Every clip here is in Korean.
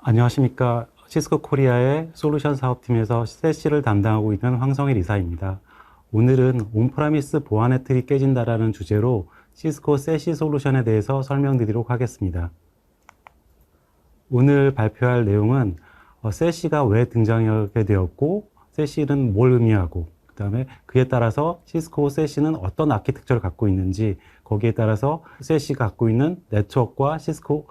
안녕하십니까. 시스코 코리아의 솔루션 사업팀에서 세시를 담당하고 있는 황성일 이사입니다. 오늘은 온프라미스 보안 혜택이 깨진다라는 주제로 시스코 세시 솔루션에 대해서 설명드리도록 하겠습니다. 오늘 발표할 내용은 세시가 왜 등장하게 되었고, 세시는 뭘 의미하고, 그 다음에 그에 따라서 시스코 세시는 어떤 아키텍처를 갖고 있는지, 거기에 따라서 세시가 갖고 있는 네트워크와 시스코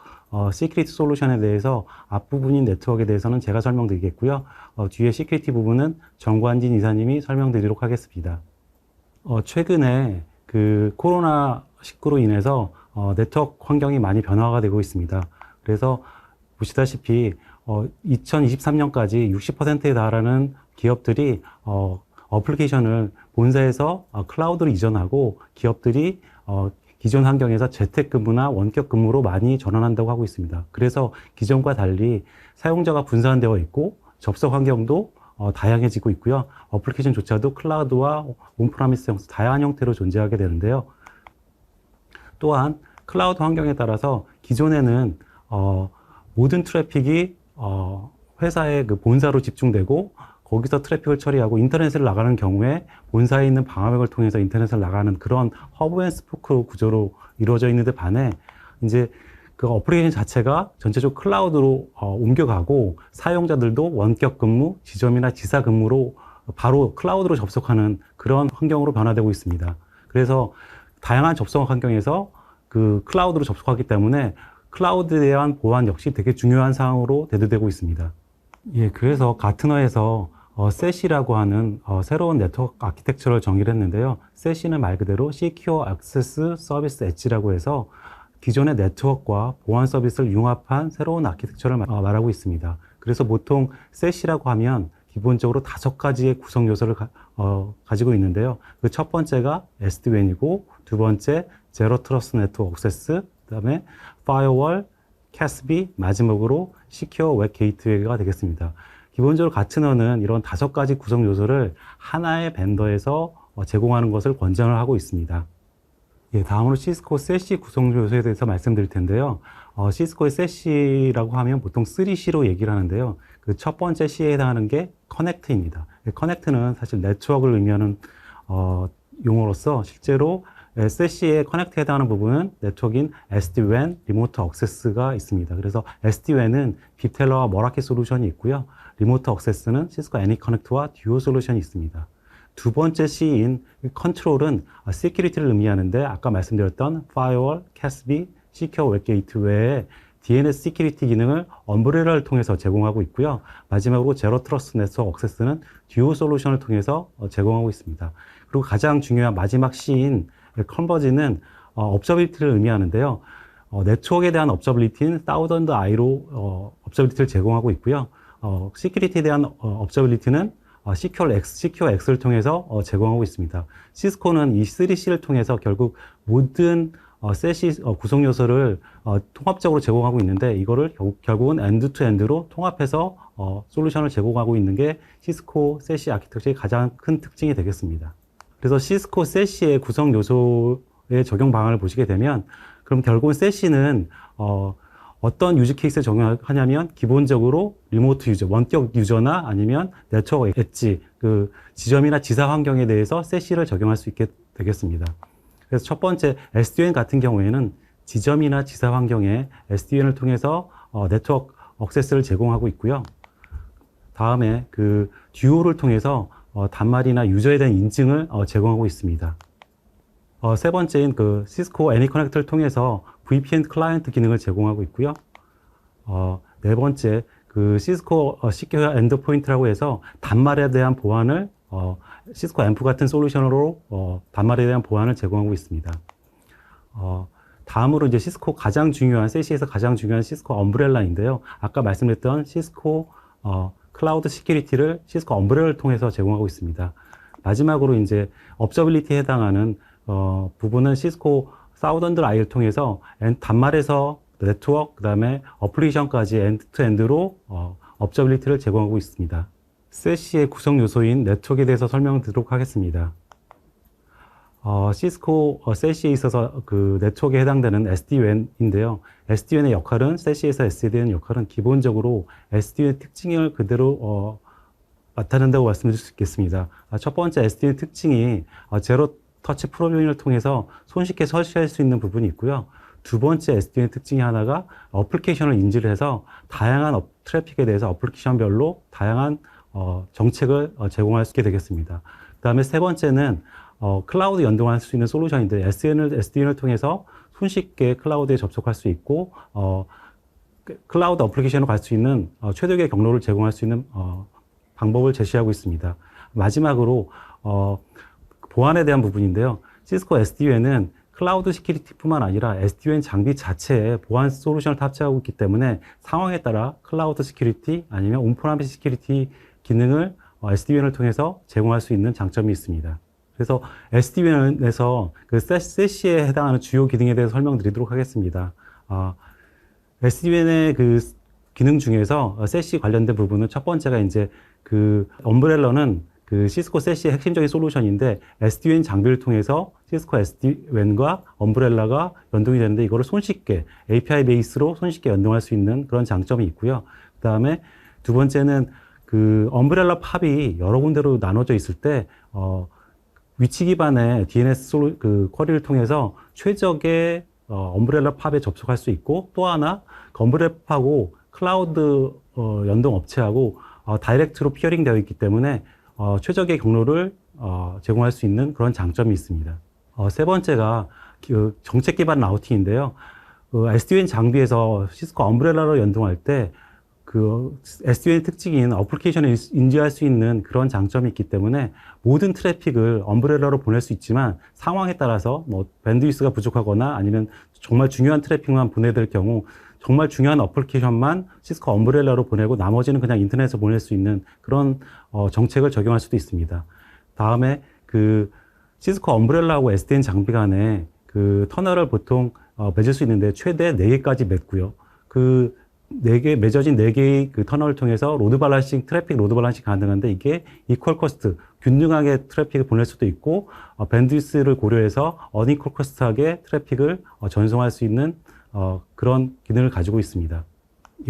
시큐리티 솔루션에 대해서 앞부분인 네트워크에 대해서는 제가 설명드리겠고요. 뒤에 시큐리티 부분은 정관진 이사님이 설명드리도록 하겠습니다. 최근에 그 코로나19로 인해서 네트워크 환경이 많이 변화가 되고 있습니다. 그래서 보시다시피 2023년까지 60%에 달하는 기업들이 어플리케이션을 본사에서 클라우드로 이전하고 기업들이 기존 환경에서 재택근무나 원격근무로 많이 전환한다고 하고 있습니다. 그래서 기존과 달리 사용자가 분산되어 있고 접속 환경도 다양해지고 있고요. 어플리케이션조차도 클라우드와 온프라미스 다양한 형태로 존재하게 되는데요. 또한 클라우드 환경에 따라서 기존에는 모든 트래픽이 회사의 그 본사로 집중되고 거기서 트래픽을 처리하고 인터넷을 나가는 경우에 본사에 있는 방화벽을 통해서 인터넷을 나가는 그런 허브 앤 스포크 구조로 이루어져 있는데 반해 이제 그 어플리케이션 자체가 전체적으로 클라우드로 옮겨가고 사용자들도 원격 근무, 지점이나 지사 근무로 바로 클라우드로 접속하는 그런 환경으로 변화되고 있습니다. 그래서 다양한 접속 환경에서 그 클라우드로 접속하기 때문에 클라우드에 대한 보안 역시 되게 중요한 사항으로 대두되고 있습니다. 예, 그래서 가트너에서 세시라고 하는 새로운 네트워크 아키텍처를 정의를 했는데요. 세시는 말 그대로 Secure Access Service Edge라고 해서 기존의 네트워크와 보안 서비스를 융합한 새로운 아키텍처를 말하고 있습니다. 그래서 보통 세시라고 하면 기본적으로 5가지의 구성 요소를 가지고 있는데요. 그 첫 번째가 SD-WAN이고 두 번째 제로 트러스트 네트워크 액세스, 그다음에 파이어월, CASB, 마지막으로 시큐어 웹 게이트웨이가 되겠습니다. 기본적으로 가트너는 이런 5가지 구성 요소를 하나의 벤더에서 제공하는 것을 권장을 하고 있습니다. 예, 다음으로 시스코 세시 구성 요소에 대해서 말씀드릴 텐데요. 시스코의 세시라고 하면 보통 3C로 얘기를 하는데요. 그 첫 번째 C에 해당하는 게 커넥트입니다. 커넥트는 사실 네트워크를 의미하는 용어로서 실제로 세시의 커넥트에 해당하는 부분은 네트워크인 SD-WAN, 리모트 액세스가 있습니다. 그래서 SD-WAN은 빕텔러와 머라키 솔루션이 있고요. 리모트 액세스는 시스코 애니커넥트와 듀오 솔루션이 있습니다. 두 번째 C인 컨트롤은 시큐리티를 의미하는데 아까 말씀드렸던 파이어월, CASB, 시큐어 웹 게이트웨이의 DNS 시큐리티 기능을 엄브레라를 통해서 제공하고 있고요. 마지막으로 제로 트러스트 네트워크 액세스는 듀오 솔루션을 통해서 제공하고 있습니다. 그리고 가장 중요한 마지막 C인 컨버지는 업저비리티를 의미하는데요. 네트워크에 대한 업저비리티는 사우던드 아이로 업저비리티를 제공하고 있고요. 시큐리티에 대한 업저비리티는 시큐어 X를 통해서 제공하고 있습니다. 시스코는 이 3C를 통해서 결국 모든 세시 구성 요소를 통합적으로 제공하고 있는데 이거를 결국은 엔드 투 엔드로 통합해서 솔루션을 제공하고 있는 게 시스코 세시 아키텍처의 가장 큰 특징이 되겠습니다. 그래서 시스코 세시의 구성 요소의 적용 방안을 보시게 되면 그럼 결국은 세시는 어떤 유즈 케이스에 적용하냐면 기본적으로 리모트 유저, 원격 유저나 아니면 네트워크 엣지, 그 지점이나 지사 환경에 대해서 세시를 적용할 수 있게 되겠습니다. 그래서 첫 번째 SD-WAN 같은 경우에는 지점이나 지사 환경에 SD-WAN을 통해서 네트워크 액세스를 제공하고 있고요. 다음에 그 듀오를 통해서 단말이나 유저에 대한 인증을 제공하고 있습니다. 세 번째인 그 시스코 애니커넥트를 통해서 VPN 클라이언트 기능을 제공하고 있고요. 네 번째 그 시스코 시큐어 엔드포인트라고 해서 단말에 대한 보안을 시스코 앰프 같은 솔루션으로 단말에 대한 보안을 제공하고 있습니다. 다음으로 이제 시스코 가장 중요한 세시에서 가장 중요한 시스코 엄브렐라인데요. 아까 말씀드렸던 시스코 클라우드 시큐리티를 시스코 엄브렐라를 통해서 제공하고 있습니다. 마지막으로 이제 업저빌리티에 해당하는 부분은 시스코 사우던드 아이를 통해서 단말에서 네트워크, 그 다음에 어플리케이션까지 엔드-투-엔드로 업저빌리티를 제공하고 있습니다. 세시의 구성 요소인 네트워크에 대해서 설명드리도록 하겠습니다. 시스코 세시에 있어서 그 네트워크에 해당되는 SD-WAN인데요. SD-WAN의 역할은 세시에서 SD-WAN 역할은 기본적으로 SD-WAN 특징을 그대로 나타낸다고 말씀드릴 수 있겠습니다. 첫 번째 SD-WAN 특징이 제로 터치 프로그래밍을 통해서 손쉽게 설치할 수 있는 부분이 있고요. 두 번째 SD-WAN 특징이 하나가 어플리케이션을 인지를 해서 다양한 트래픽에 대해서 어플리케이션별로 다양한 정책을 제공할 수 있게 되겠습니다. 그 다음에 세 번째는 클라우드 연동할 수 있는 솔루션인데 SD-WAN을 통해서 손쉽게 클라우드에 접속할 수 있고 클라우드 어플리케이션으로 갈 수 있는 최적의 경로를 제공할 수 있는 방법을 제시하고 있습니다. 마지막으로 보안에 대한 부분인데요. 시스코 SD-WAN은 클라우드 시큐리티뿐만 아니라 SD-WAN 장비 자체에 보안 솔루션을 탑재하고 있기 때문에 상황에 따라 클라우드 시큐리티 아니면 온프라미스 시큐리티 기능을 SD-WAN을 통해서 제공할 수 있는 장점이 있습니다. 그래서 SD-WAN에서 그 세시에 해당하는 주요 기능에 대해서 설명드리도록 하겠습니다. SD-WAN의 그 기능 중에서 세시 관련된 부분은 첫 번째가 이제 그 엄브렐러는 그 시스코 세시의 핵심적인 솔루션인데 SD-WAN 장비를 통해서 시스코 SD-WAN과 엄브렐라가 연동이 되는데 이거를 손쉽게 API 베이스로 손쉽게 연동할 수 있는 그런 장점이 있고요. 그 다음에 두 번째는 그 엄브렐라 팝이 여러 군데로 나눠져 있을 때 위치 기반의 DNS 그 쿼리를 통해서 최적의 엄브렐라 팝에 접속할 수 있고 또 하나 그 엄브렐라 팝하고 클라우드 연동 업체하고 다이렉트로 피어링 되어 있기 때문에 최적의 경로를 제공할 수 있는 그런 장점이 있습니다. 세 번째가 그 정책 기반 라우팅인데요. 그 SD-WAN 장비에서 시스코 엄브렐라로 연동할 때 그 SD-WAN 특징인 어플리케이션을 인지할 수 있는 그런 장점이 있기 때문에 모든 트래픽을 엄브렐라로 보낼 수 있지만 상황에 따라서 뭐 밴드위스가 부족하거나 아니면 정말 중요한 트래픽만 보내야 될 경우 정말 중요한 어플리케이션만 시스코 엄브렐라로 보내고 나머지는 그냥 인터넷에서 보낼 수 있는 그런 정책을 적용할 수도 있습니다. 다음에 그 시스코 엄브렐라하고 SD-WAN 장비 간에 그 터널을 보통 맺을 수 있는데 최대 4개까지 맺고요. 그 4개, 맺어진 4개의 그 터널을 통해서 트래픽 로드 밸런싱 가능한데 이게 이퀄 코스트, 균등하게 트래픽을 보낼 수도 있고 밴드위스를 고려해서 어니퀄 코스트하게 트래픽을 전송할 수 있는 그런 기능을 가지고 있습니다.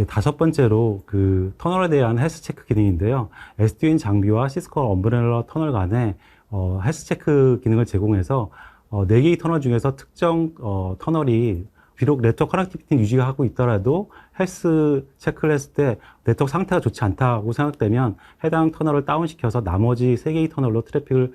다섯 번째로 그 터널에 대한 헬스 체크 기능인데요. SD-WAN 장비와 시스코 엄브렐라 터널 간에 헬스 체크 기능을 제공해서 4개의 터널 중에서 특정 터널이 비록 네트워크 커넥티비티는 유지하고 있더라도 헬스 체크를 했을 때 네트워크 상태가 좋지 않다고 생각되면 해당 터널을 다운시켜서 나머지 3개의 터널로 트래픽을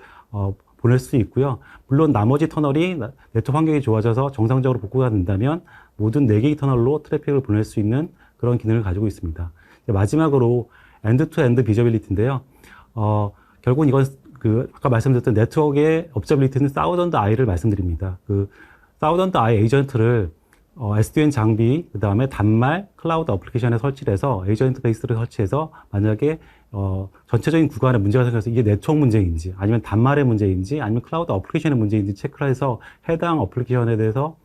보낼 수 있고요. 물론 나머지 터널이 네트워크 환경이 좋아져서 정상적으로 복구가 된다면 모든 4개의 터널로 트래픽을 보낼 수 있는 그런 기능을 가지고 있습니다. 마지막으로 엔드-투-엔드 비저빌리티인데요. 결국은 이건 아까 말씀드렸던 네트워크의 업저빌리티는 사우던드 I를 말씀드립니다. 그 사우던드 I 에이전트를 SD-WAN 장비, 그 다음에 단말, 클라우드 어플리케이션에 설치를 해서 에이전트 베이스를 설치해서 만약에 전체적인 구간에 문제가 생겨서 이게 네트워크 문제인지 아니면 단말의 문제인지 아니면 클라우드 어플리케이션의 문제인지 체크를 해서 해당 어플리케이션에 대해서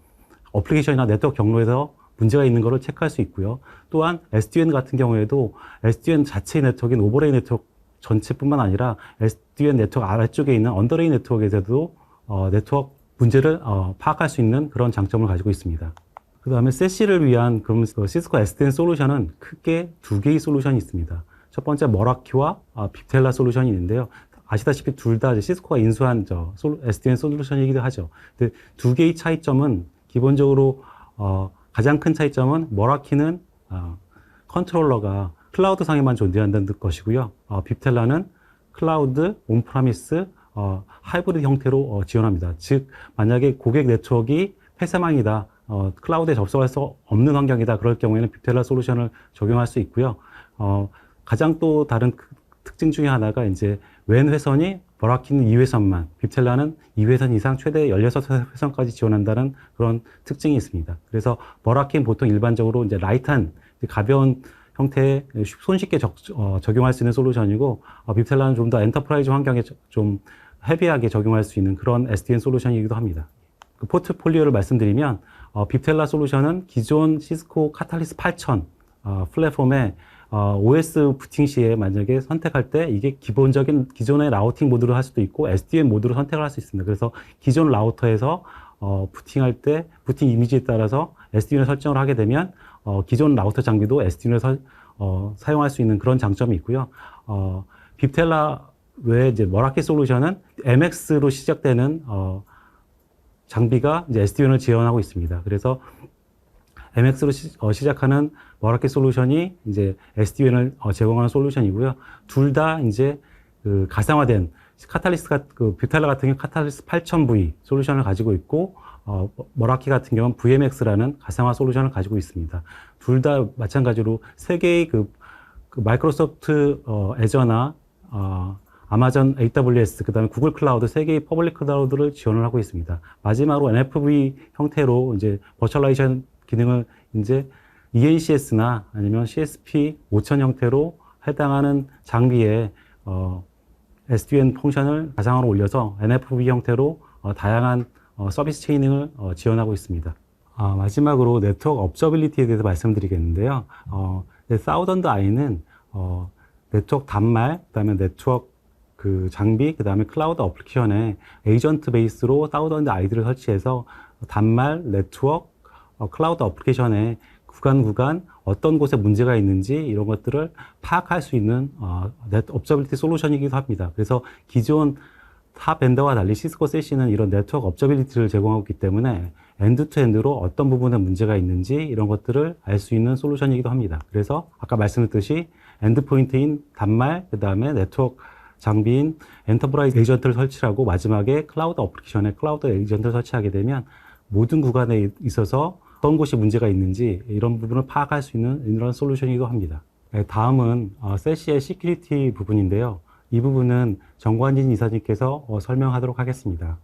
어플리케이션이나 네트워크 경로에서 문제가 있는 것을 체크할 수 있고요. 또한 SD-WAN 같은 경우에도 SD-WAN 자체의 네트워크인 오버레이 네트워크 전체뿐만 아니라 SD-WAN 네트워크 아래쪽에 있는 언더레이 네트워크에서도 네트워크 문제를 파악할 수 있는 그런 장점을 가지고 있습니다. 그 다음에 세시를 위한 시스코 SD-WAN 솔루션은 크게 2개의 솔루션이 있습니다. 첫 번째 머라키와 빅텔라 솔루션이 있는데요. 아시다시피 둘 다 시스코가 인수한 SD-WAN 솔루션이기도 하죠. 근데 2개의 차이점은 기본적으로 가장 큰 차이점은 머라키는 컨트롤러가 클라우드 상에만 존재한다는 것이고요. 빅텔라는 클라우드, 온프라미스, 하이브리드 형태로 지원합니다. 즉 만약에 고객 네트워크가 폐쇄망이다, 클라우드에 접속할 수 없는 환경이다, 그럴 경우에는 빅텔라 솔루션을 적용할 수 있고요. 가장 또 다른 특징 중에 하나가 이제 웬 회선이 머라키는 2회선만, 빅텔라는 2회선 이상 최대 16회선까지 지원한다는 그런 특징이 있습니다. 그래서 머라키는 보통 일반적으로 이제 라이트한 가벼운 형태의 손쉽게 적용할 수 있는 솔루션이고 빅텔라는 좀 더 엔터프라이즈 환경에 좀 헤비하게 적용할 수 있는 그런 SD-WAN 솔루션이기도 합니다. 그 포트폴리오를 말씀드리면 빅텔라 솔루션은 기존 시스코 카탈리스 8000 플랫폼에 OS 부팅 시에 만약에 선택할 때 이게 기본적인 기존의 라우팅 모드로 할 수도 있고 SDN 모드로 선택을 할 수 있습니다. 그래서 기존 라우터에서 부팅할 때 부팅 이미지에 따라서 SDN을 설정을 하게 되면 기존 라우터 장비도 SDN을 사용할 수 있는 그런 장점이 있고요. 빕텔라 외에 이제 머라키 솔루션은 MX로 시작되는 장비가 이제 SDN을 지원하고 있습니다. 그래서 MX로 시작하는 머라키 솔루션이 이제 SDN을 제공하는 솔루션이고요. 둘 다 이제 그 가상화된 카탈리스가 뷰텔라 같은 경우 카탈리스 8000V 솔루션을 가지고 있고 머라키 같은 경우는 VMX라는 가상화 솔루션을 가지고 있습니다. 둘 다 마찬가지로 세 개의 그 마이크로소프트 애저나 아마존 AWS, 그 다음에 구글 클라우드 세 개의 퍼블릭 클라우드를 지원을 하고 있습니다. 마지막으로 NFV 형태로 이제 버추얼라이제이션 기능을 이제 ENCS나 아니면 CSP 5000 형태로 해당하는 장비에 SDN 펑션을 가상화로 올려서 NFV 형태로 다양한 서비스 체이닝을 지원하고 있습니다. 마지막으로 네트워크 업저빌리티에 대해서 말씀드리겠는데요. 사우던드 아이는 네트워크 단말, 그다음에 네트워크 그 장비, 그다음에 클라우드 어플리케이션에 에이전트 베이스로 사우던드 아이들을 설치해서 단말, 네트워크, 클라우드 어플리케이션에 구간 어떤 곳에 문제가 있는지 이런 것들을 파악할 수 있는 업저빌리티 솔루션이기도 합니다. 그래서 기존 타 벤더와 달리 시스코 세시는 이런 네트워크 업저빌리티를 제공하고 있기 때문에 엔드 투 엔드로 어떤 부분에 문제가 있는지 이런 것들을 알 수 있는 솔루션이기도 합니다. 그래서 아까 말씀드렸듯이 엔드포인트인 단말, 그 다음에 네트워크 장비인 엔터프라이즈 에이전트를 설치하고 마지막에 클라우드 어플리케이션에 클라우드 에이전트를 설치하게 되면 모든 구간에 있어서 어떤 곳이 문제가 있는지 이런 부분을 파악할 수 있는 이런 솔루션이기도 합니다. 다음은 세시의 시큐리티 부분인데요. 이 부분은 정관진 이사님께서 설명하도록 하겠습니다.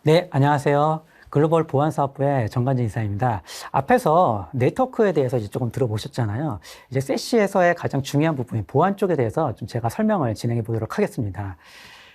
네, 안녕하세요. 글로벌 보안사업부의 정관진 이사입니다. 앞에서 네트워크에 대해서 이제 조금 들어보셨잖아요. 이제 세시에서의 가장 중요한 부분인 보안 쪽에 대해서 좀 제가 설명을 진행해 보도록 하겠습니다.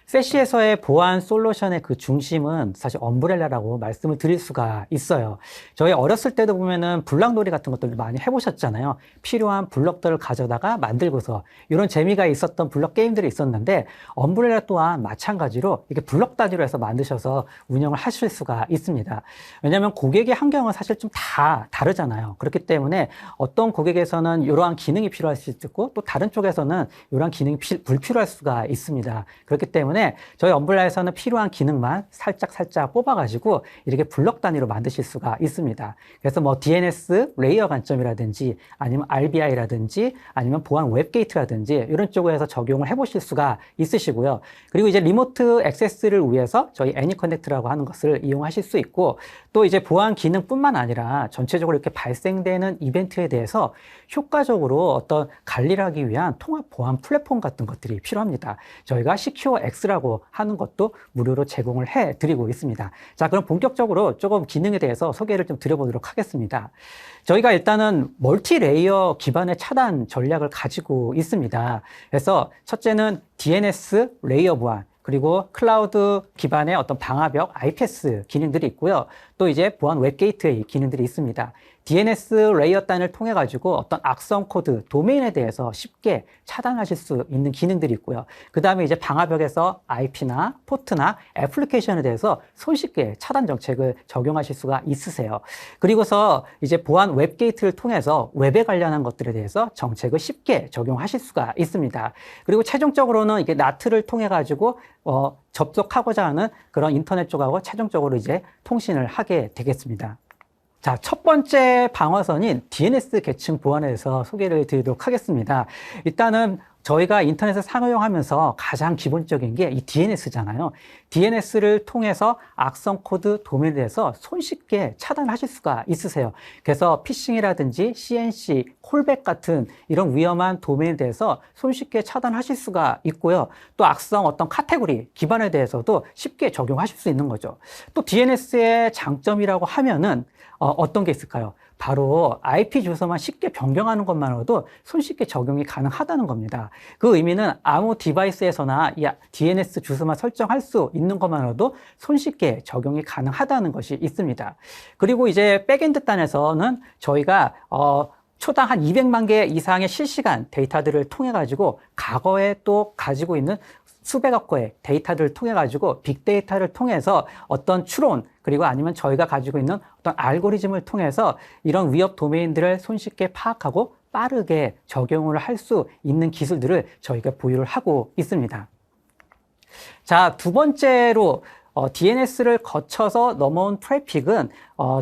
세시에서의 보안 솔루션의 그 중심은 사실 엄브렐라라고 말씀을 드릴 수가 있어요. 저희 어렸을 때도 보면은 블럭놀이 같은 것들을 많이 해보셨잖아요. 필요한 블럭들을 가져다가 만들고서 이런 재미가 있었던 블럭 게임들이 있었는데 엄브렐라 또한 마찬가지로 이렇게 블럭 단위로 해서 만드셔서 운영을 하실 수가 있습니다. 왜냐하면 고객의 환경은 사실 좀 다 다르잖아요. 그렇기 때문에 어떤 고객에서는 이러한 기능이 필요할 수 있고 또 다른 쪽에서는 이러한 기능이 불필요할 수가 있습니다. 그렇기 때문에 저희 엄브렐라에서는 필요한 기능만 살짝 뽑아가지고 이렇게 블럭 단위로 만드실 수가 있습니다. 그래서 뭐 DNS 레이어 관점이라든지 아니면 RBI라든지 아니면 보안 웹게이트라든지 이런 쪽에서 적용을 해보실 수가 있으시고요. 그리고 이제 리모트 액세스를 위해서 저희 애니커넥트라고 하는 것을 이용하실 수 있고 또 이제 보안 기능뿐만 아니라 전체적으로 이렇게 발생되는 이벤트에 대해서 효과적으로 어떤 관리를 하기 위한 통합 보안 플랫폼 같은 것들이 필요합니다. 저희가 시큐어 X라고 하는 것도 무료로 제공을 해드리고 있습니다. 자, 그럼 본격적으로 조금 기능에 대해서 소개를 좀 드려보도록 하겠습니다. 저희가 일단은 멀티 레이어 기반의 차단 전략을 가지고 있습니다. 그래서 첫째는 DNS 레이어 보안, 그리고 클라우드 기반의 어떤 방화벽 IPS 기능들이 있고요. 또 이제 보안 웹게이트웨이 기능들이 있습니다. DNS 레이어 단을 통해 가지고 어떤 악성 코드, 도메인에 대해서 쉽게 차단하실 수 있는 기능들이 있고요. 그 다음에 이제 방화벽에서 IP나 포트나 애플리케이션에 대해서 손쉽게 차단 정책을 적용하실 수가 있으세요. 그리고서 이제 보안 웹게이트를 통해서 웹에 관련한 것들에 대해서 정책을 쉽게 적용하실 수가 있습니다. 그리고 최종적으로는 이게 나트를 통해 가지고 접속하고자 하는 그런 인터넷 쪽하고 최종적으로 이제 통신을 하게 되겠습니다. 자, 첫 번째 방어선인 DNS 계층 보안에 대해서 소개를 드리도록 하겠습니다. 일단은 저희가 인터넷을 사용하면서 가장 기본적인 게 이 DNS잖아요. DNS를 통해서 악성 코드 도면에 대해서 손쉽게 차단하실 수가 있으세요. 그래서 피싱이라든지 CNC, 콜백 같은 이런 위험한 도면에 대해서 손쉽게 차단하실 수가 있고요. 또 악성 어떤 카테고리 기반에 대해서도 쉽게 적용하실 수 있는 거죠. 또 DNS의 장점이라고 하면은 어떤 게 있을까요? 바로 IP 주소만 쉽게 변경하는 것만으로도 손쉽게 적용이 가능하다는 겁니다. 그 의미는 아무 디바이스에서나 이 DNS 주소만 설정할 수 있는 것만으로도 손쉽게 적용이 가능하다는 것이 있습니다. 그리고 이제 백엔드 단에서는 저희가 초당 한 200만 개 이상의 실시간 데이터들을 통해 가지고 과거에 또 가지고 있는 수백억 건의 데이터들을 통해 가지고 빅데이터를 통해서 어떤 추론 그리고 아니면 저희가 가지고 있는 어떤 알고리즘을 통해서 이런 위협 도메인들을 손쉽게 파악하고 빠르게 적용을 할 수 있는 기술들을 저희가 보유를 하고 있습니다. 자, 두 번째로 DNS를 거쳐서 넘어온 트래픽은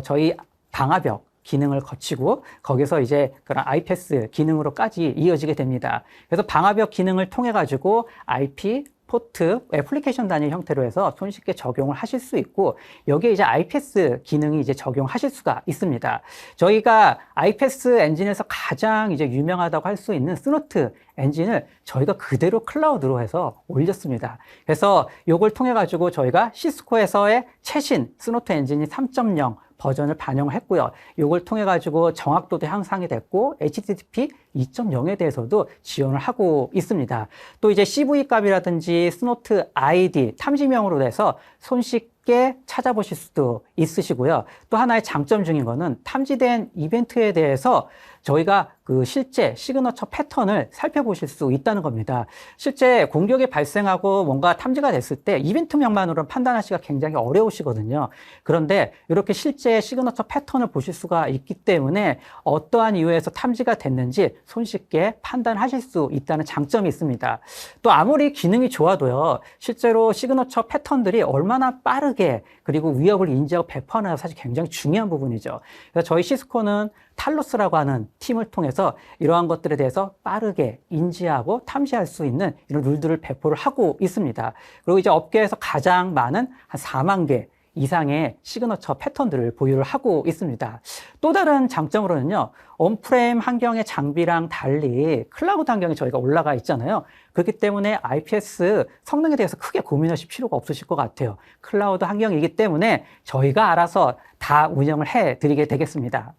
저희 방화벽 기능을 거치고 거기서 이제 그런 IPS 기능으로까지 이어지게 됩니다. 그래서 방화벽 기능을 통해 가지고 IP, 포트, 애플리케이션 단위 형태로 해서 손쉽게 적용을 하실 수 있고 여기에 이제 IPS 기능이 이제 적용하실 수가 있습니다. 저희가 IPS 엔진에서 가장 이제 유명하다고 할 수 있는 스노트 엔진을 저희가 그대로 클라우드로 해서 올렸습니다. 그래서 이걸 통해 가지고 저희가 시스코에서의 최신 스노트 엔진이 3.0 버전을 반영을 했고요. 이걸 통해 가지고 정확도도 향상이 됐고 HTTP 2.0에 대해서도 지원을 하고 있습니다. 또 이제 CV 값이라든지 스노트 ID 탐지명으로 돼서 손쉽게 찾아보실 수도 있으시고요. 또 하나의 장점 중인 거는 탐지된 이벤트에 대해서 저희가 그 실제 시그너처 패턴을 살펴보실 수 있다는 겁니다. 실제 공격이 발생하고 뭔가 탐지가 됐을 때 이벤트명만으로는 판단하시기가 굉장히 어려우시거든요. 그런데 이렇게 실제 시그너처 패턴을 보실 수가 있기 때문에 어떠한 이유에서 탐지가 됐는지 손쉽게 판단하실 수 있다는 장점이 있습니다. 또 아무리 기능이 좋아도요, 실제로 시그너처 패턴들이 얼마나 빠르게 그리고 위협을 인지하고 배포하느냐가 사실 굉장히 중요한 부분이죠. 그래서 저희 시스코는 탈로스라고 하는 팀을 통해서 이러한 것들에 대해서 빠르게 인지하고 탐지할 수 있는 이런 룰들을 배포를 하고 있습니다. 그리고 이제 업계에서 가장 많은 한 4만 개 이상의 시그너처 패턴들을 보유를 하고 있습니다. 또 다른 장점으로는요, 온프레임 환경의 장비랑 달리 클라우드 환경에 저희가 올라가 있잖아요. 그렇기 때문에 IPS 성능에 대해서 크게 고민하실 필요가 없으실 것 같아요. 클라우드 환경이기 때문에 저희가 알아서 다 운영을 해 드리게 되겠습니다.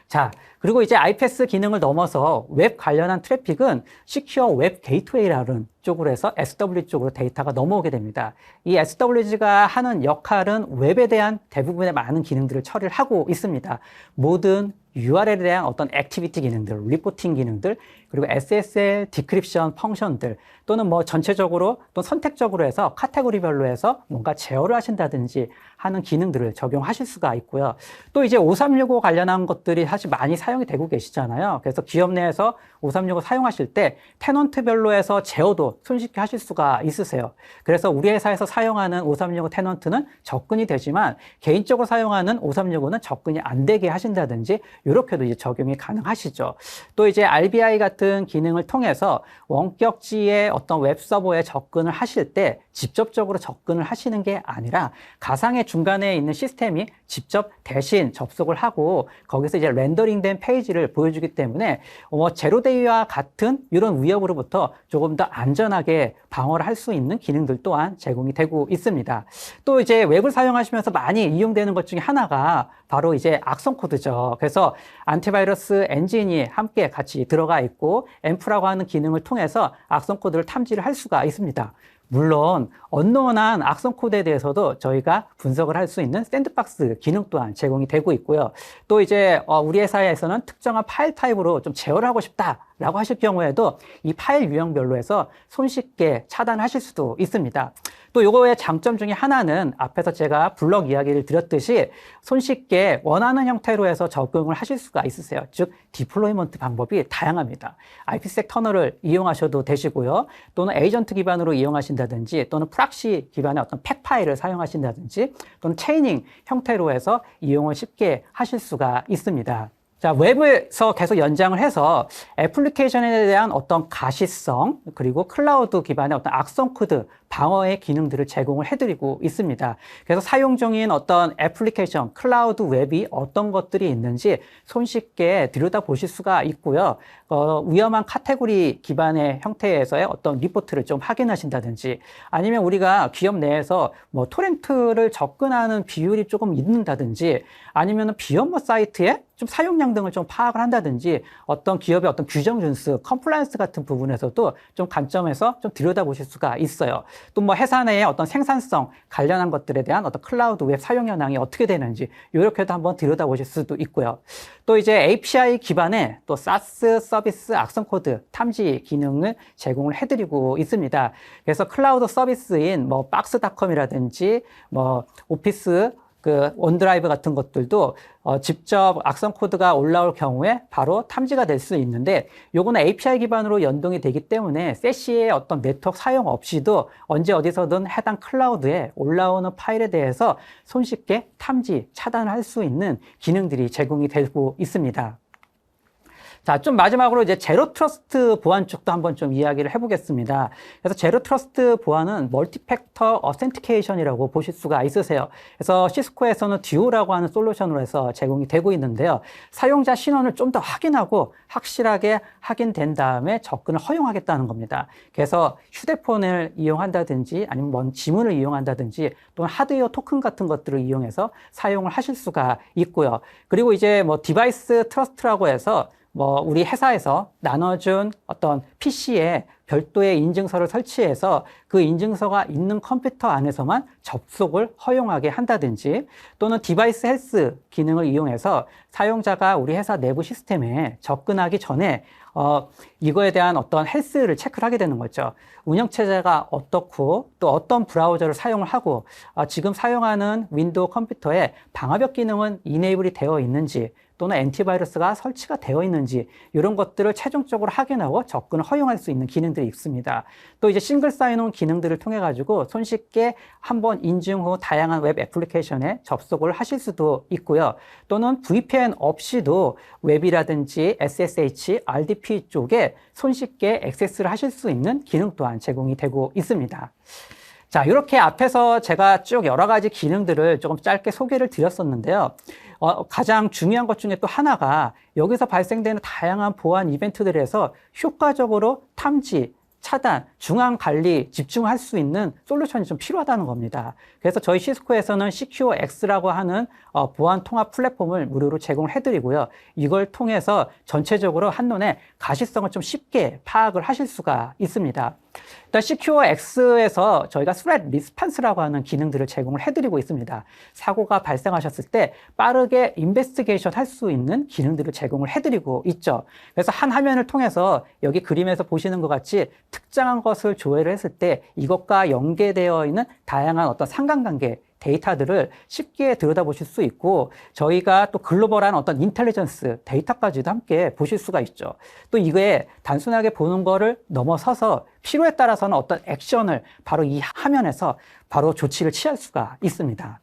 자, 그리고 이제 IPS 기능을 넘어서 웹 관련한 트래픽은 시큐어 웹 게이트웨이라는 쪽으로 해서 SW 쪽으로 데이터가 넘어오게 됩니다. 이 SWG가 하는 역할은 웹에 대한 대부분의 많은 기능들을 처리를 하고 있습니다. 모든 URL에 대한 어떤 액티비티 기능들, 리포팅 기능들, 그리고 SSL 디크립션 펑션들 또는 뭐 전체적으로 또 선택적으로 해서 카테고리별로 해서 뭔가 제어를 하신다든지 하는 기능들을 적용하실 수가 있고요. 또 이제 5365 관련한 것들이 사실 많이 사용이 되고 계시잖아요. 그래서 기업 내에서 5365 사용하실 때 테넌트별로 해서 제어도 손쉽게 하실 수가 있으세요. 그래서 우리 회사에서 사용하는 5365 테넌트는 접근이 되지만 개인적으로 사용하는 5365는 접근이 안 되게 하신다든지 이렇게도 이제 적용이 가능하시죠. 또 이제 RBI 같은 기능을 통해서 원격지의 어떤 웹서버에 접근을 하실 때 직접적으로 접근을 하시는 게 아니라 가상의 중간에 있는 시스템이 직접 대신 접속을 하고 거기서 이제 렌더링된 페이지를 보여주기 때문에 제로데이와 같은 이런 위협으로부터 조금 더 안전하게 방어를 할 수 있는 기능들 또한 제공이 되고 있습니다. 또 이제 웹을 사용하시면서 많이 이용되는 것 중에 하나가 바로 이제 악성 코드죠. 그래서 안티바이러스 엔진이 함께 같이 들어가 있고 앰프라고 하는 기능을 통해서 악성 코드를 탐지를 할 수가 있습니다. 물론 언노운한 악성 코드에 대해서도 저희가 분석을 할 수 있는 샌드박스 기능 또한 제공이 되고 있고요. 또 이제 우리 회사에서는 특정한 파일 타입으로 좀 제어를 하고 싶다라고 하실 경우에도 이 파일 유형별로 해서 손쉽게 차단하실 수도 있습니다. 또 요거의 장점 중에 하나는 앞에서 제가 블럭 이야기를 드렸듯이 손쉽게 원하는 형태로 해서 적용을 하실 수가 있으세요. 즉 디플로이먼트 방법이 다양합니다. IPsec 터널을 이용하셔도 되시고요. 또는 에이전트 기반으로 이용하신다든지 또는 프락시 기반의 어떤 팩 파일을 사용하신다든지 또는 체이닝 형태로 해서 이용을 쉽게 하실 수가 있습니다. 자, 웹에서 계속 연장을 해서 애플리케이션에 대한 어떤 가시성 그리고 클라우드 기반의 어떤 악성 코드 방어의 기능들을 제공을 해드리고 있습니다. 그래서 사용 중인 어떤 애플리케이션, 클라우드 웹이 어떤 것들이 있는지 손쉽게 들여다보실 수가 있고요. 위험한 카테고리 기반의 형태에서의 어떤 리포트를 좀 확인하신다든지 아니면 우리가 기업 내에서 뭐 토렌트를 접근하는 비율이 조금 있는다든지 아니면 비연모 사이트에 좀 사용량 등을 좀 파악을 한다든지 어떤 기업의 어떤 규정 준수, 컴플라이언스 같은 부분에서도 좀 관점에서 좀 들여다보실 수가 있어요. 또 뭐 회사 내의 어떤 생산성 관련한 것들에 대한 어떤 클라우드 웹 사용 현황이 어떻게 되는지 이렇게도 한번 들여다보실 수도 있고요. 또 이제 API 기반의 또 SaaS 서비스 악성 코드 탐지 기능을 제공을 해드리고 있습니다. 그래서 클라우드 서비스인 뭐 박스닷컴이라든지 뭐 오피스 그 원드라이브 같은 것들도 직접 악성 코드가 올라올 경우에 바로 탐지가 될 수 있는데 요거는 API 기반으로 연동이 되기 때문에 세시의 어떤 네트워크 사용 없이도 언제 어디서든 해당 클라우드에 올라오는 파일에 대해서 손쉽게 탐지, 차단할 수 있는 기능들이 제공이 되고 있습니다. 자, 좀 마지막으로 이제 제로 트러스트 보안 쪽도 한번 좀 이야기를 해보겠습니다. 그래서 제로 트러스트 보안은 멀티팩터 어센티케이션이라고 보실 수가 있으세요. 그래서 시스코에서는 듀오라고 하는 솔루션으로 해서 제공이 되고 있는데요. 사용자 신원을 좀 더 확인하고 확실하게 확인된 다음에 접근을 허용하겠다는 겁니다. 그래서 휴대폰을 이용한다든지 아니면 먼 지문을 이용한다든지 또는 하드웨어 토큰 같은 것들을 이용해서 사용을 하실 수가 있고요. 그리고 이제 뭐 디바이스 트러스트라고 해서 뭐 우리 회사에서 나눠준 어떤 PC에 별도의 인증서를 설치해서 그 인증서가 있는 컴퓨터 안에서만 접속을 허용하게 한다든지 또는 디바이스 헬스 기능을 이용해서 사용자가 우리 회사 내부 시스템에 접근하기 전에 이거에 대한 어떤 헬스를 체크를 하게 되는 거죠. 운영체제가 어떻고 또 어떤 브라우저를 사용을 하고 지금 사용하는 윈도우 컴퓨터에 방화벽 기능은 이네이블이 되어 있는지 또는 엔티바이러스가 설치가 되어 있는지 이런 것들을 최종적으로 확인하고 접근을 허용할 수 있는 기능들이 있습니다. 또 이제 싱글 사인온 기능들을 통해 가지고 손쉽게 한번 인증 후 다양한 웹 애플리케이션에 접속을 하실 수도 있고요. 또는 VPN 없이도 웹이라든지 SSH, RDP 쪽에 손쉽게 액세스를 하실 수 있는 기능 또한 제공이 되고 있습니다. 자, 이렇게 앞에서 제가 쭉 여러 가지 기능들을 조금 짧게 소개를 드렸었는데요. 가장 중요한 것 중에 또 하나가 여기서 발생되는 다양한 보안 이벤트들에서 효과적으로 탐지, 차단, 중앙 관리, 집중할 수 있는 솔루션이 좀 필요하다는 겁니다. 그래서 저희 시스코에서는 시큐어 X라고 하는 보안 통합 플랫폼을 무료로 제공을 해드리고요. 이걸 통해서 전체적으로 한눈에 가시성을 좀 쉽게 파악을 하실 수가 있습니다. 일단 시큐어 X에서 저희가 스레드 리스판스라고 하는 기능들을 제공을 해드리고 있습니다. 사고가 발생하셨을 때 빠르게 인베스티게이션 할 수 있는 기능들을 제공을 해드리고 있죠. 그래서 한 화면을 통해서 여기 그림에서 보시는 것 같이 특정한 것을 조회를 했을 때 이것과 연계되어 있는 다양한 어떤 상관관계 데이터들을 쉽게 들여다보실 수 있고 저희가 또 글로벌한 어떤 인텔리전스 데이터까지도 함께 보실 수가 있죠. 또 이거에 단순하게 보는 거를 넘어서서 필요에 따라서는 어떤 액션을 바로 이 화면에서 바로 조치를 취할 수가 있습니다.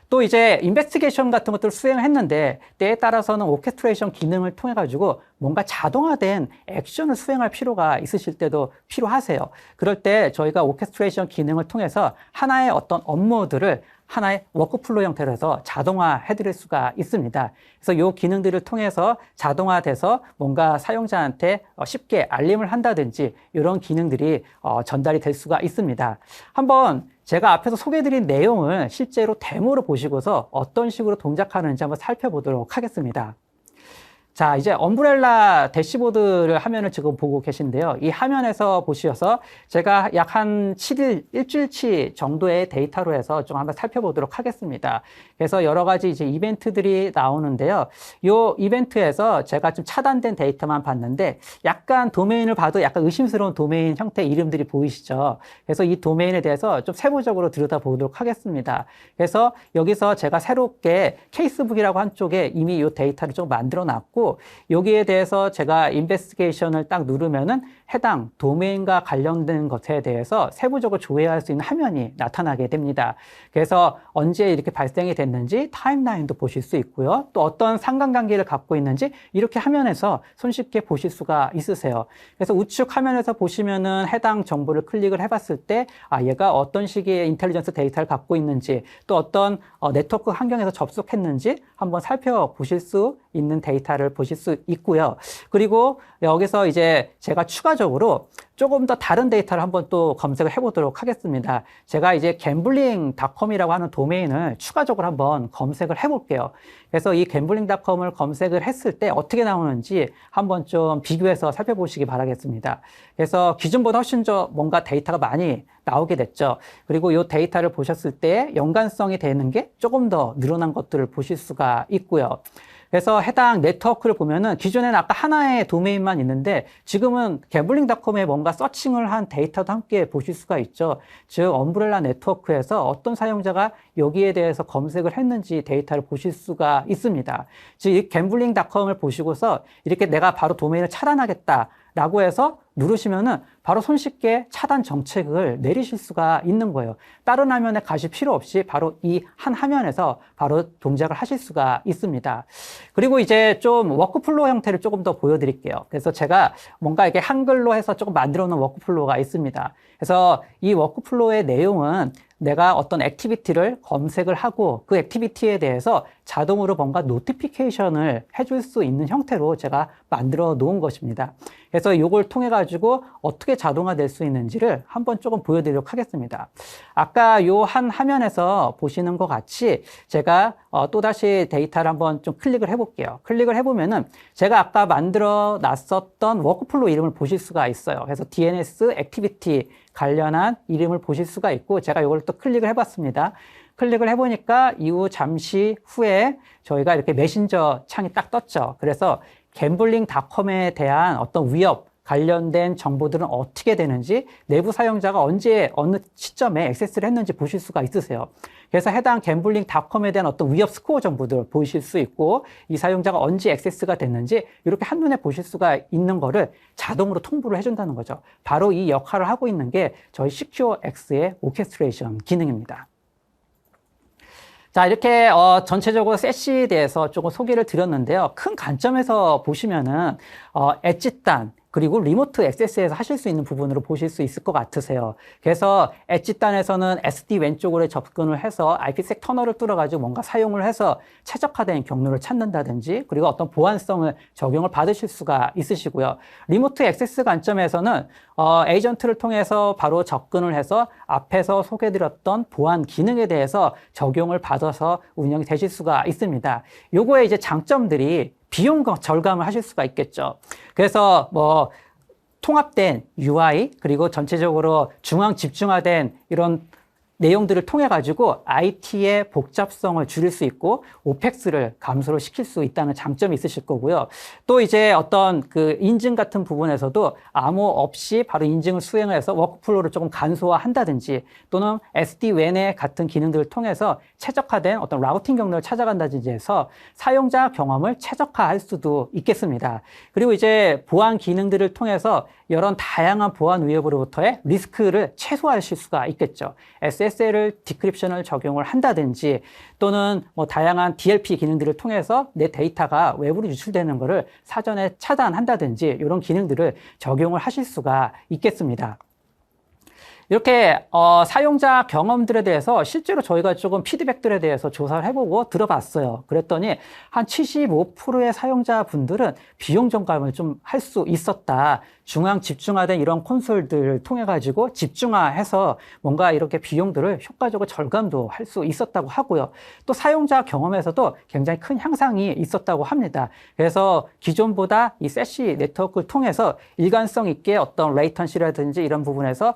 또 이제 인베스티게이션 같은 것들을 수행을 했는데 때에 따라서는 오케스트레이션 기능을 통해 가지고 뭔가 자동화된 액션을 수행할 필요가 있으실 때도 필요하세요. 그럴 때 저희가 오케스트레이션 기능을 통해서 하나의 어떤 업무들을 하나의 워크플로우 형태로 해서 자동화해 드릴 수가 있습니다. 그래서 이 기능들을 통해서 자동화돼서 뭔가 사용자한테 쉽게 알림을 한다든지 이런 기능들이 전달이 될 수가 있습니다. 한번 제가 앞에서 소개해드린 내용을 실제로 데모로 보시고서 어떤 식으로 동작하는지 한번 살펴보도록 하겠습니다. 자, 이제 엄브렐라 대시보드를 화면을 지금 보고 계신데요. 이 화면에서 보셔서 제가 약 한 7일, 일주일치 정도의 데이터로 해서 좀 한번 살펴보도록 하겠습니다. 그래서 여러 가지 이제 이벤트들이 나오는데요. 이 이벤트에서 제가 좀 차단된 데이터만 봤는데 약간 도메인을 봐도 약간 의심스러운 도메인 형태 이름들이 보이시죠? 그래서 이 도메인에 대해서 좀 세부적으로 들여다보도록 하겠습니다. 그래서 여기서 제가 새롭게 케이스북이라고 한쪽에 이미 이 데이터를 좀 만들어 놨고 여기에 대해서 제가 인베스티게이션을 딱 누르면은 해당 도메인과 관련된 것에 대해서 세부적으로 조회할 수 있는 화면이 나타나게 됩니다. 그래서 언제 이렇게 발생이 됐는지 타임라인도 보실 수 있고요. 또 어떤 상관관계를 갖고 있는지 이렇게 화면에서 손쉽게 보실 수가 있으세요. 그래서 우측 화면에서 보시면은 해당 정보를 클릭을 해봤을 때 얘가 어떤 식의 인텔리전스 데이터를 갖고 있는지 또 어떤 네트워크 환경에서 접속했는지 한번 살펴보실 수 있는 데이터를 보실 수 있고요. 그리고 여기서 이제 제가 추가적으로 조금 더 다른 데이터를 한번 또 검색을 해보도록 하겠습니다. 제가 이제 gambling.com이라고 하는 도메인을 추가적으로 한번 검색을 해볼게요. 그래서 이 gambling.com을 검색을 했을 때 어떻게 나오는지 한번 좀 비교해서 살펴보시기 바라겠습니다. 그래서 기존보다 훨씬 더 뭔가 데이터가 많이 나오게 됐죠. 그리고 이 데이터를 보셨을 때 연관성이 되는 게 조금 더 늘어난 것들을 보실 수가 있고요. 그래서 해당 네트워크를 보면은 기존에는 아까 하나의 도메인만 있는데 지금은 gambling.com에 뭔가 서칭을 한 데이터도 함께 보실 수가 있죠. 즉 엄브렐라 네트워크에서 어떤 사용자가 여기에 대해서 검색을 했는지 데이터를 보실 수가 있습니다. 즉 이 gambling.com을 보시고서 이렇게 내가 바로 도메인을 차단하겠다라고 해서 누르시면은 바로 손쉽게 차단 정책을 내리실 수가 있는 거예요. 다른 화면에 가실 필요 없이 바로 이 한 화면에서 바로 동작을 하실 수가 있습니다. 그리고 이제 좀 워크플로우 형태를 조금 더 보여드릴게요. 그래서 제가 뭔가 이렇게 한글로 해서 조금 만들어 놓은 워크플로우가 있습니다. 그래서 이 워크플로우의 내용은 내가 어떤 액티비티를 검색을 하고 그 액티비티에 대해서 자동으로 뭔가 노티피케이션을 해줄 수 있는 형태로 제가 만들어 놓은 것입니다. 그래서 이걸 통해 가지고 어떻게 자동화될 수 있는지를 한번 조금 보여드리도록 하겠습니다. 아까 요 한 화면에서 보시는 것 같이 제가 또다시 데이터를 한번 좀 클릭을 해볼게요. 클릭을 해보면은 제가 아까 만들어 놨었던 워크플로우 이름을 보실 수가 있어요. 그래서 DNS 액티비티 관련한 이름을 보실 수가 있고 제가 이걸 또 클릭을 해봤습니다. 클릭을 해보니까 이후 잠시 후에 저희가 이렇게 메신저 창이 딱 떴죠. 그래서 gambling.com에 대한 어떤 위협 관련된 정보들은 어떻게 되는지 내부 사용자가 언제 어느 시점에 액세스를 했는지 보실 수가 있으세요. 그래서 해당 gambling.com에 대한 어떤 위협 스코어 정보들 보실 수 있고 이 사용자가 언제 액세스가 됐는지 이렇게 한눈에 보실 수가 있는 거를 자동으로 통보를 해준다는 거죠. 바로 이 역할을 하고 있는 게 저희 SecureX의 오케스트레이션 기능입니다. 자, 이렇게 전체적으로 세시에 대해서 조금 소개를 드렸는데요. 큰 관점에서 보시면은 엣지단 그리고 리모트 액세스에서 하실 수 있는 부분으로 보실 수 있을 것 같으세요. 그래서 엣지단에서는 SD 왼쪽으로 접근을 해서 IPsec 터널을 뚫어가지고 뭔가 사용을 해서 최적화된 경로를 찾는다든지 그리고 어떤 보안성을 적용을 받으실 수가 있으시고요. 리모트 액세스 관점에서는 에이전트를 통해서 바로 접근을 해서 앞에서 소개드렸던 보안 기능에 대해서 적용을 받아서 운영이 되실 수가 있습니다. 요거의 이제 장점들이 비용 절감을 하실 수가 있겠죠. 그래서 뭐 통합된 UI 그리고 전체적으로 중앙 집중화된 이런 내용들을 통해 가지고 IT의 복잡성을 줄일 수 있고 오펙스를 감소를 시킬 수 있다는 장점이 있으실 거고요. 또 이제 어떤 그 인증 같은 부분에서도 암호 없이 바로 인증을 수행을 해서 워크플로우를 조금 간소화한다든지 또는 SD-WAN의 같은 기능들을 통해서 최적화된 어떤 라우팅 경로를 찾아간다든지 해서 사용자 경험을 최적화할 수도 있겠습니다. 그리고 이제 보안 기능들을 통해서 이런 다양한 보안 위협으로부터의 리스크를 최소화하실 수가 있겠죠. SSL 디크립션을 적용을 한다든지 또는 뭐 다양한 DLP 기능들을 통해서 내 데이터가 외부로 유출되는 것을 사전에 차단한다든지 이런 기능들을 적용을 하실 수가 있겠습니다. 이렇게 사용자 경험들에 대해서 실제로 저희가 조금 피드백들에 대해서 조사를 해보고 들어봤어요. 그랬더니 한 75%의 사용자분들은 비용 절감을 좀 할 수 있었다. 중앙 집중화된 이런 콘솔들을 통해 가지고 집중화해서 뭔가 이렇게 비용들을 효과적으로 절감도 할 수 있었다고 하고요. 또 사용자 경험에서도 굉장히 큰 향상이 있었다고 합니다. 그래서 기존보다 이 세시 네트워크를 통해서 일관성 있게 어떤 레이턴시라든지 이런 부분에서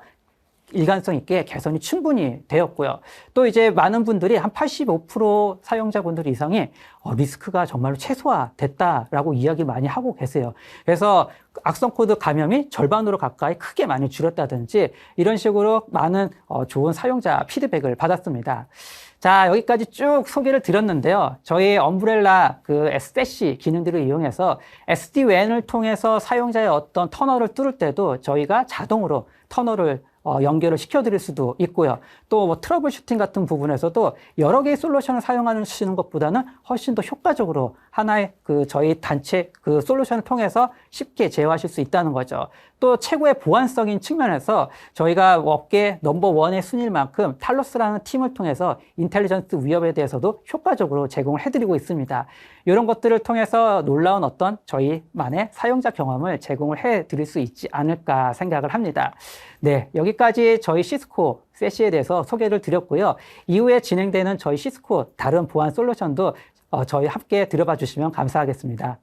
일관성 있게 개선이 충분히 되었고요. 또 이제 많은 분들이 한 85% 사용자분들 이상이 리스크가 정말로 최소화됐다라고 이야기 많이 하고 계세요. 그래서 악성 코드 감염이 절반으로 가까이 크게 많이 줄었다든지 이런 식으로 많은 좋은 사용자 피드백을 받았습니다. 자, 여기까지 쭉 소개를 드렸는데요. 저희 엄브렐라 그 SDC 기능들을 이용해서 SD-WAN을 통해서 사용자의 어떤 터널을 뚫을 때도 저희가 자동으로 터널을 연결을 시켜드릴 수도 있고요. 또 뭐 트러블 슈팅 같은 부분에서도 여러 개의 솔루션을 사용하시는 것보다는 훨씬 더 효과적으로 하나의 그 저희 단체 그 솔루션을 통해서 쉽게 제어하실 수 있다는 거죠. 또 최고의 보안성인 측면에서 저희가 업계 넘버원의 순위일 만큼 탈로스라는 팀을 통해서 인텔리전스 위협에 대해서도 효과적으로 제공을 해드리고 있습니다. 이런 것들을 통해서 놀라운 어떤 저희만의 사용자 경험을 제공을 해드릴 수 있지 않을까 생각을 합니다. 네, 여기까지 저희 시스코 세시에 대해서 소개를 드렸고요. 이후에 진행되는 저희 시스코 다른 보안 솔루션도 저희 함께 들어봐 주시면 감사하겠습니다.